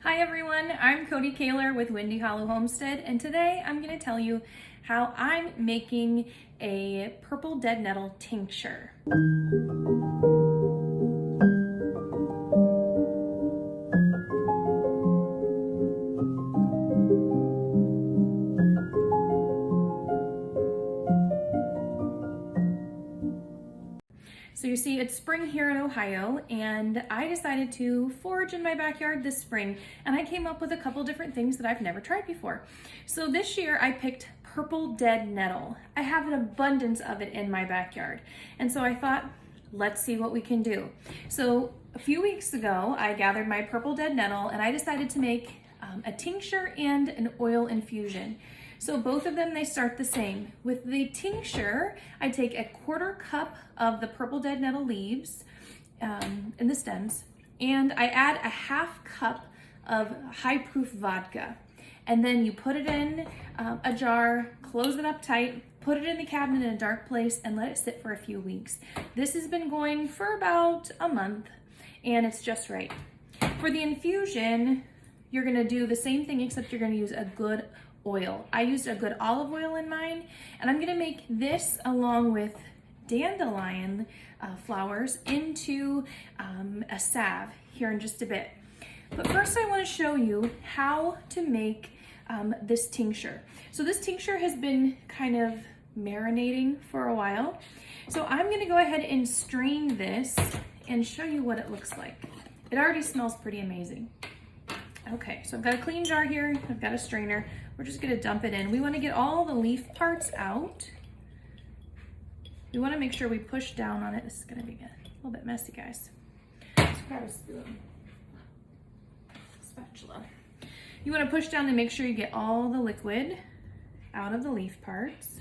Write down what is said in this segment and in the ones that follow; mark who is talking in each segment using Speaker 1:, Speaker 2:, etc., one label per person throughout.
Speaker 1: Hi everyone, I'm Cody Kaler with Windy Hollow Homestead, and today I'm going to tell you how I'm making a purple dead nettle tincture. So you see, it's spring here in Ohio, and I decided to forage in my backyard this spring, and I came up with a couple different things that I've never tried before. So this year I picked purple dead nettle. I have an abundance of it in my backyard, and so I thought, let's see what we can do. So a few weeks ago, I gathered my purple dead nettle, and I decided to make a tincture and an oil infusion. So both of them, they start the same. With the tincture, I take a 1/4 cup of the purple dead nettle leaves and the stems, and I add a 1/2 cup of high-proof vodka. And then you put it in a jar, close it up tight, put it in the cabinet in a dark place, and let it sit for a few weeks. This has been going for about a month, and it's just right. For the infusion, you're gonna do the same thing, except you're gonna use a good oil. I used a good olive oil in mine, and I'm gonna make this along with dandelion flowers into a salve here in just a bit. But first I wanna show you how to make this tincture. So this tincture has been kind of marinating for a while. So I'm gonna go ahead and strain this and show you what it looks like. It already smells pretty amazing. Okay, so I've got a clean jar here, I've got a strainer. We're just gonna dump it in. We wanna get all the leaf parts out. We wanna make sure we push down on it. This is gonna be a little bit messy, guys. Let's grab a spoon. Spatula. You wanna push down to make sure you get all the liquid out of the leaf parts.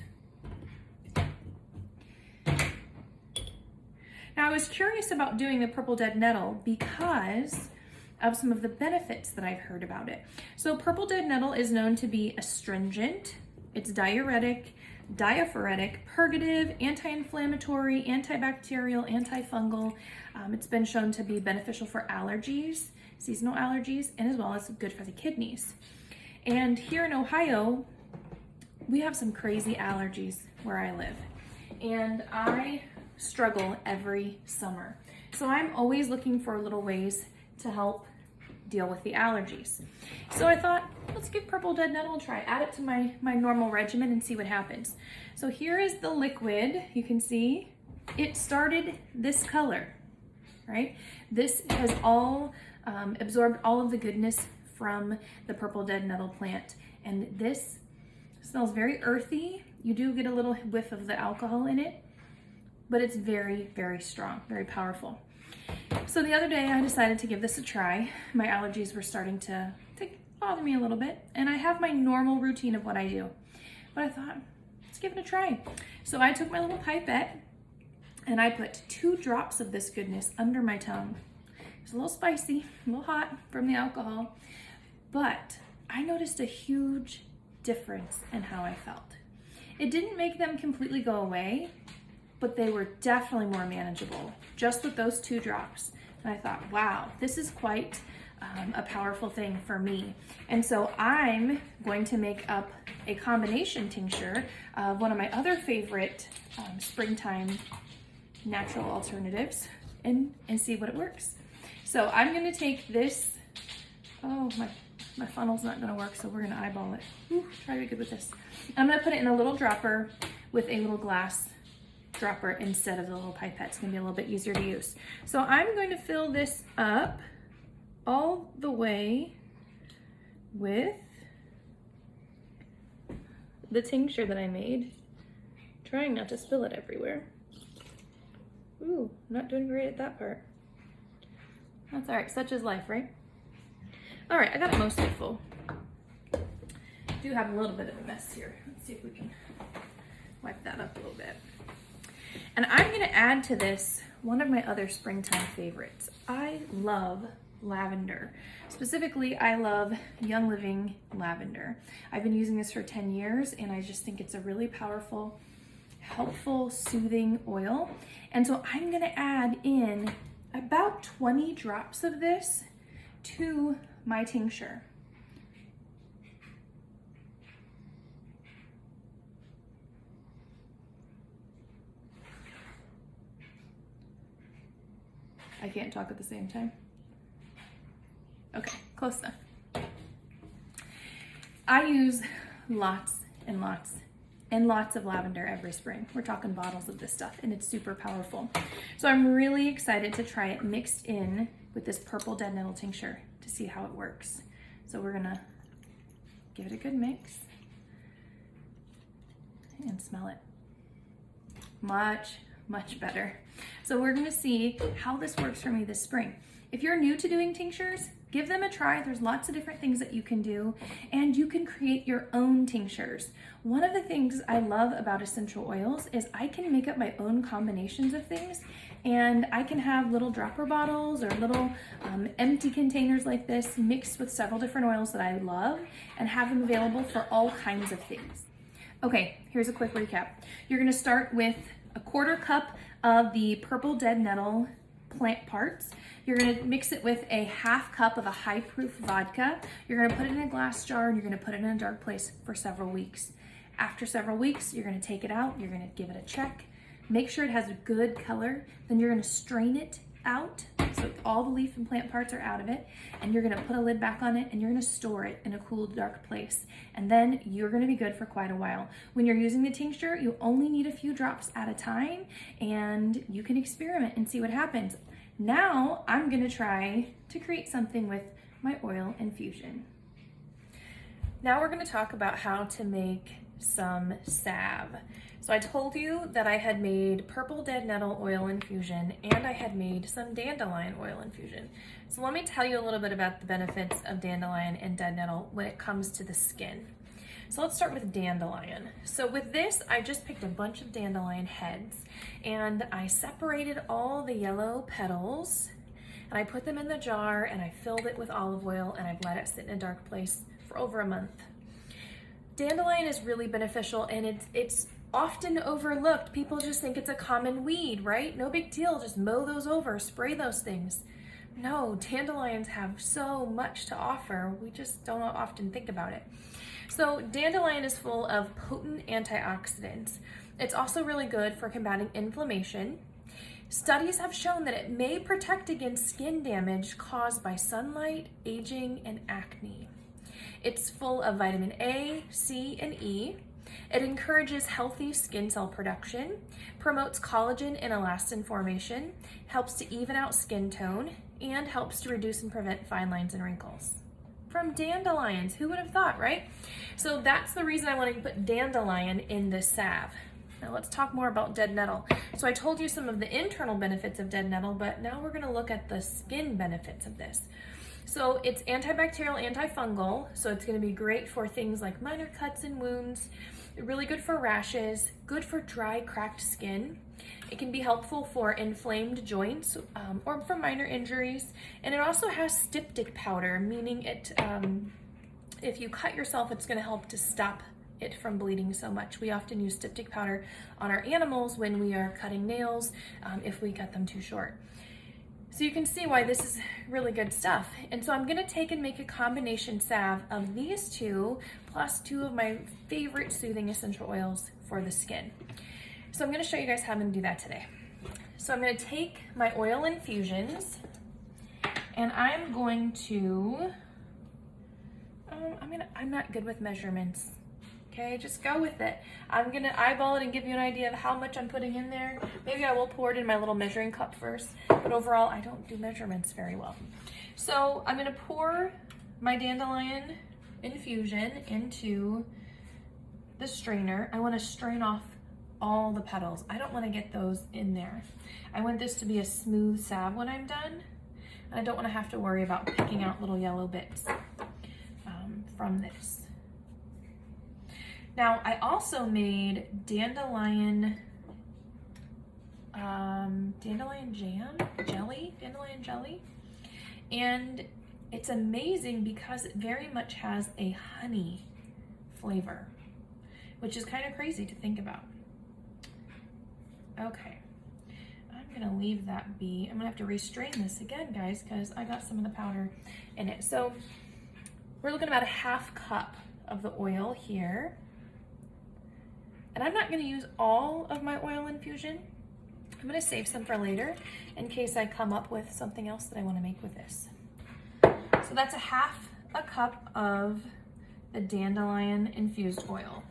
Speaker 1: Now, I was curious about doing the purple dead nettle because of some of the benefits that I've heard about it. So purple dead nettle is known to be astringent, it's diuretic, diaphoretic, purgative, anti-inflammatory, antibacterial, antifungal. It's been shown to be beneficial for allergies, seasonal allergies, and as well as good for the kidneys. And here in Ohio, we have some crazy allergies where I live, and I struggle every summer. So I'm always looking for little ways to help deal with the allergies. So I thought, let's give purple dead nettle a try. Add it to my normal regimen and see what happens. So here is the liquid. You can see it started this color, right? This has all absorbed all of the goodness from the purple dead nettle plant. And this smells very earthy. You do get a little whiff of the alcohol in it, but it's very, very strong, very powerful. So the other day I decided to give this a try. My allergies were starting to bother me a little bit, and I have my normal routine of what I do. But I thought, let's give it a try. So I took my little pipette and I put 2 drops of this goodness under my tongue. It's a little spicy, a little hot from the alcohol, but I noticed a huge difference in how I felt. It didn't make them completely go away, but they were definitely more manageable just with those 2 drops. And I thought, wow, this is quite a powerful thing for me. And so I'm going to make up a combination tincture of one of my other favorite springtime natural alternatives and see what it works. So I'm gonna take this, oh, my funnel's not gonna work, so we're gonna eyeball it. Ooh, try to be good with this. I'm gonna put it in a little dropper with a little glass dropper instead of the little pipette. It's gonna be a little bit easier to use. So I'm going to fill this up all the way with the tincture that I made. Trying not to spill it everywhere. Ooh, not doing great at that part. That's all right, such is life, right? All right, I got it mostly full. Do have a little bit of a mess here. Let's see if we can wipe that up a little bit. And I'm gonna add to this one of my other springtime favorites. I love lavender. Specifically, I love Young Living lavender. I've been using this for 10 years, and I just think it's a really powerful, helpful, soothing oil. And so I'm gonna add in about 20 drops of this to my tincture. I can't talk at the same time. Okay, close enough. I use lots and lots and lots of lavender every spring. We're talking bottles of this stuff, and it's super powerful. So I'm really excited to try it mixed in with this purple dead nettle tincture to see how it works. So we're gonna give it a good mix and smell it. Much, much better. So we're gonna see how this works for me this spring. If you're new to doing tinctures, give them a try. There's lots of different things that you can do, and you can create your own tinctures. One of the things I love about essential oils is I can make up my own combinations of things, and I can have little dropper bottles or little empty containers like this mixed with several different oils that I love and have them available for all kinds of things. Okay, here's a quick recap. You're gonna start with a 1/4 cup of the purple dead nettle plant parts. You're gonna mix it with a 1/2 cup of a high-proof vodka. You're gonna put it in a glass jar and you're gonna put it in a dark place for several weeks. After several weeks, you're gonna take it out, you're gonna give it a check, make sure it has a good color, then you're gonna strain it out so all the leaf and plant parts are out of it, and you're gonna put a lid back on it and you're gonna store it in a cool, dark place. And then you're gonna be good for quite a while. When you're using the tincture, you only need a few drops at a time, and you can experiment and see what happens. Now I'm gonna try to create something with my oil infusion. Now we're gonna talk about how to make some salve. So I told you that I had made purple dead nettle oil infusion and I had made some dandelion oil infusion. So let me tell you a little bit about the benefits of dandelion and dead nettle when it comes to the skin. So let's start with dandelion. So with this, I just picked a bunch of dandelion heads and I separated all the yellow petals and I put them in the jar and I filled it with olive oil and I've let it sit in a dark place for over a month. Dandelion is really beneficial and it's often overlooked. People just think it's a common weed, right? No big deal, just mow those over, spray those things. No, dandelions have so much to offer. We just don't often think about it. So dandelion is full of potent antioxidants. It's also really good for combating inflammation. Studies have shown that it may protect against skin damage caused by sunlight, aging, and acne. It's full of vitamin A, C, and E. It encourages healthy skin cell production, promotes collagen and elastin formation, helps to even out skin tone, and helps to reduce and prevent fine lines and wrinkles. From dandelions, who would have thought, right? So that's the reason I wanted to put dandelion in this salve. Now let's talk more about dead nettle. So I told you some of the internal benefits of dead nettle, but now we're gonna look at the skin benefits of this. So it's antibacterial, antifungal, so it's gonna be great for things like minor cuts and wounds, really good for rashes, good for dry, cracked skin. It can be helpful for inflamed joints or for minor injuries. And it also has styptic powder, meaning it, if you cut yourself, it's gonna help to stop it from bleeding so much. We often use styptic powder on our animals when we are cutting nails, if we cut them too short. So you can see why this is really good stuff. And so I'm gonna take and make a combination salve of these two, plus 2 of my favorite soothing essential oils for the skin. So I'm gonna show you guys how I'm gonna do that today. So I'm gonna take my oil infusions and I'm going to, I'm not good with measurements. Okay, just go with it. I'm gonna eyeball it and give you an idea of how much I'm putting in there. Maybe I will pour it in my little measuring cup first, but overall I don't do measurements very well. So I'm gonna pour my dandelion infusion into the strainer. I wanna strain off all the petals. I don't wanna get those in there. I want this to be a smooth salve when I'm done, and I don't wanna have to worry about picking out little yellow bits from this. Now, I also made dandelion jelly, and it's amazing because it very much has a honey flavor, which is kind of crazy to think about. Okay, I'm I'm gonna leave that be. I'm gonna have to restrain this again, guys, because I got some of the powder in it. So we're looking about a half cup of the oil here. And I'm not gonna use all of my oil infusion. I'm gonna save some for later in case I come up with something else that I wanna make with this. So that's a half a cup of the dandelion infused oil.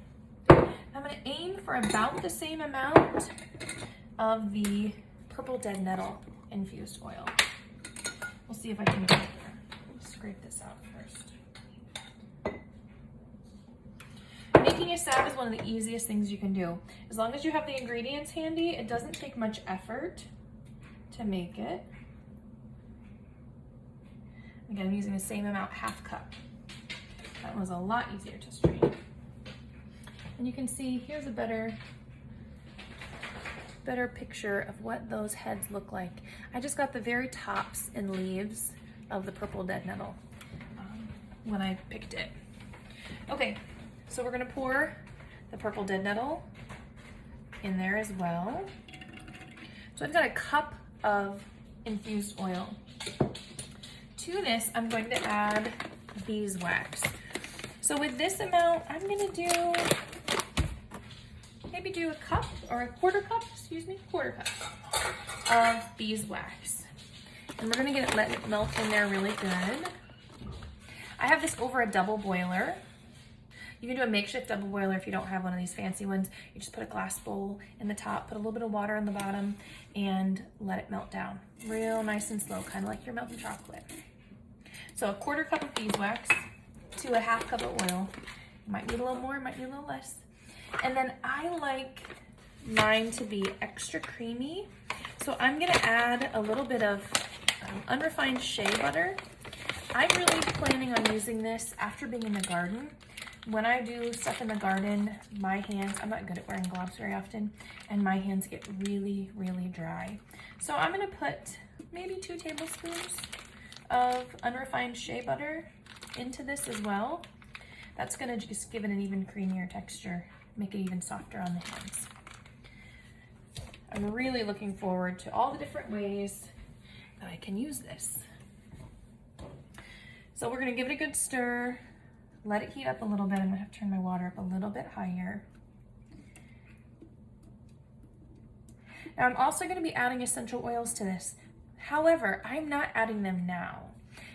Speaker 1: I'm gonna aim for about the same amount of the purple dead nettle infused oil. We'll see if I can get there. Let's scrape this out first. Making a salve is one of the easiest things you can do. As long as you have the ingredients handy, it doesn't take much effort to make it. Again, I'm using the same amount, half cup. That was a lot easier to strain. And you can see, here's a better picture of what those heads look like. I just got the very tops and leaves of the purple dead nettle when I picked it. Okay, so we're gonna pour the purple dead nettle in there as well. So I've got a cup of infused oil. To this, I'm going to add beeswax. So with this amount, I'm gonna maybe do a cup or a quarter cup of beeswax. And we're gonna let it melt in there really good. I have this over a double boiler. You can do a makeshift double boiler if you don't have one of these fancy ones. You just put a glass bowl in the top, put a little bit of water in the bottom, and let it melt down. Real nice and slow, kind of like you're melting chocolate. So a quarter cup of beeswax to a half cup of oil. Might need a little more, might need a little less. And then I like mine to be extra creamy. So I'm gonna add a little bit of unrefined shea butter. I'm really planning on using this after being in the garden. When I do stuff in the garden, my hands, I'm not good at wearing gloves very often, and my hands get really, really dry. So I'm gonna put maybe 2 tablespoons of unrefined shea butter into this as well. That's gonna just give it an even creamier texture, make it even softer on the hands. I'm really looking forward to all the different ways that I can use this. So we're gonna give it a good stir, let it heat up a little bit. I'm gonna have to turn my water up a little bit higher. Now I'm also gonna be adding essential oils to this. However, I'm not adding them now.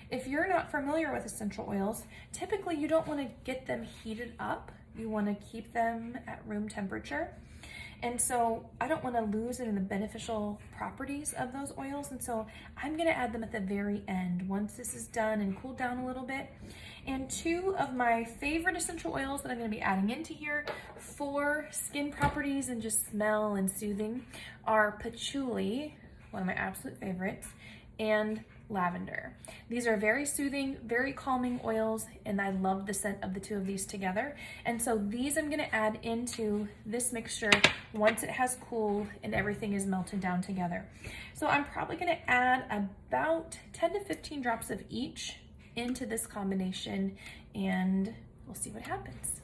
Speaker 1: If you're not familiar with essential oils, typically you don't want to get them heated up. You want to keep them at room temperature. And so I don't want to lose any of the beneficial properties of those oils. And so I'm going to add them at the very end once this is done and cooled down a little bit. And 2 of my favorite essential oils that I'm going to be adding into here for skin properties and just smell and soothing are patchouli, one of my absolute favorites, and lavender. These are very soothing, very calming oils, and I love the scent of the 2 of these together. And so these I'm gonna add into this mixture once it has cooled and everything is melted down together. So I'm probably gonna add about 10 to 15 drops of each into this combination, and we'll see what happens.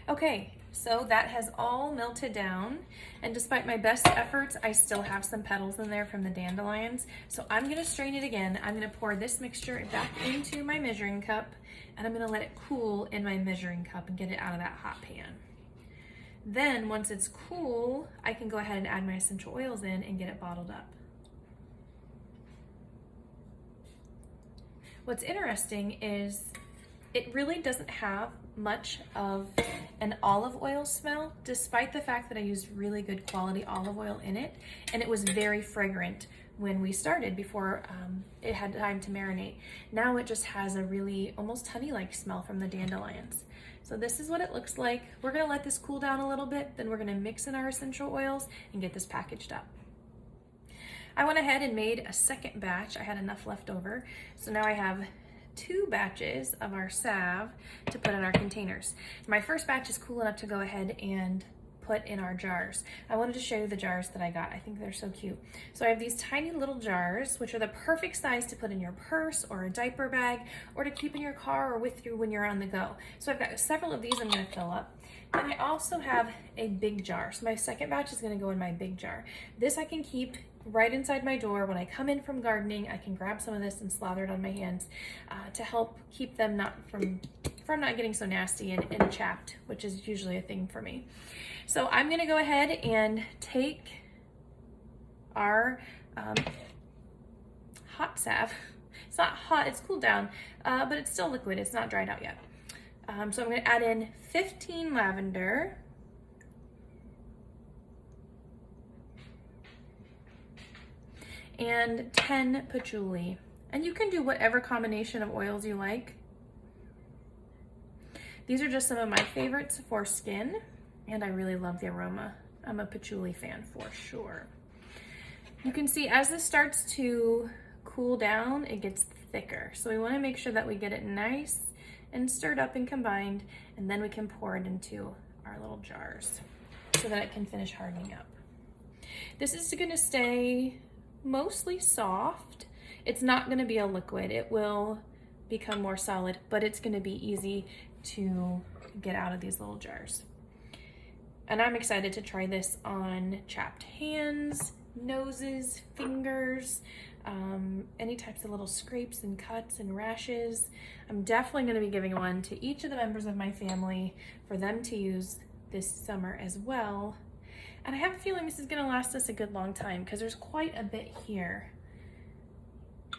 Speaker 1: Okay, so that has all melted down, and despite my best efforts, I still have some petals in there from the dandelions. So I'm gonna strain it again. I'm gonna pour this mixture back into my measuring cup, and I'm gonna let it cool in my measuring cup and get it out of that hot pan. Then once it's cool, I can go ahead and add my essential oils in and get it bottled up. What's interesting is it really doesn't have much of an olive oil smell, despite the fact that I used really good quality olive oil in it, and it was very fragrant when we started before it had time to marinate. Now it just has a really almost honey-like smell from the dandelions. So this is what it looks like. We're gonna let this cool down a little bit, then we're gonna mix in our essential oils and get this packaged up. I went ahead and made a second batch. I had enough left over, so now I have 2 batches of our salve to put in our containers. My first batch is cool enough to go ahead and put in our jars. I wanted to show you the jars that I got. I think they're so cute. So I have these tiny little jars, which are the perfect size to put in your purse or a diaper bag, or to keep in your car or with you when you're on the go. So I've got several of these I'm gonna fill up. And I also have a big jar. So my second batch is gonna go in my big jar. This I can keep right inside my door. When I come in from gardening, I can grab some of this and slather it on my hands to help keep them from not getting so nasty and chapped, which is usually a thing for me. So I'm gonna go ahead and take our hot salve. It's not hot, it's cooled down, but it's still liquid, it's not dried out yet. So I'm gonna add in 15 lavender, and 10 patchouli. And you can do whatever combination of oils you like. These are just some of my favorites for skin, and I really love the aroma. I'm a patchouli fan for sure. You can see as this starts to cool down, it gets thicker. So we wanna make sure that we get it nice and stirred up and combined, and then we can pour it into our little jars so that it can finish hardening up. This is gonna stay mostly soft. It's not gonna be a liquid. It will become more solid, but it's gonna be easy to get out of these little jars. And I'm excited to try this on chapped hands, noses, fingers, any types of little scrapes and cuts and rashes. I'm definitely gonna be giving one to each of the members of my family for them to use this summer as well. And I have a feeling this is gonna last us a good long time because there's quite a bit here.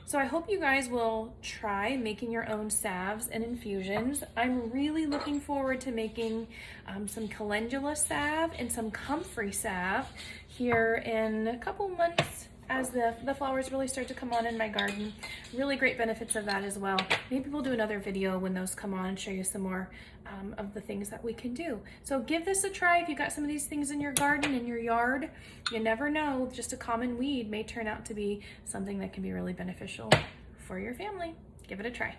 Speaker 1: So I hope you guys will try making your own salves and infusions. I'm really looking forward to making some calendula salve and some comfrey salve here in a couple months as the flowers really start to come on in my garden. Really great benefits of that as well. Maybe we'll do another video when those come on and show you some more of the things that we can do. So give this a try if you've got some of these things in your garden, in your yard. You never know, just a common weed may turn out to be something that can be really beneficial for your family. Give it a try.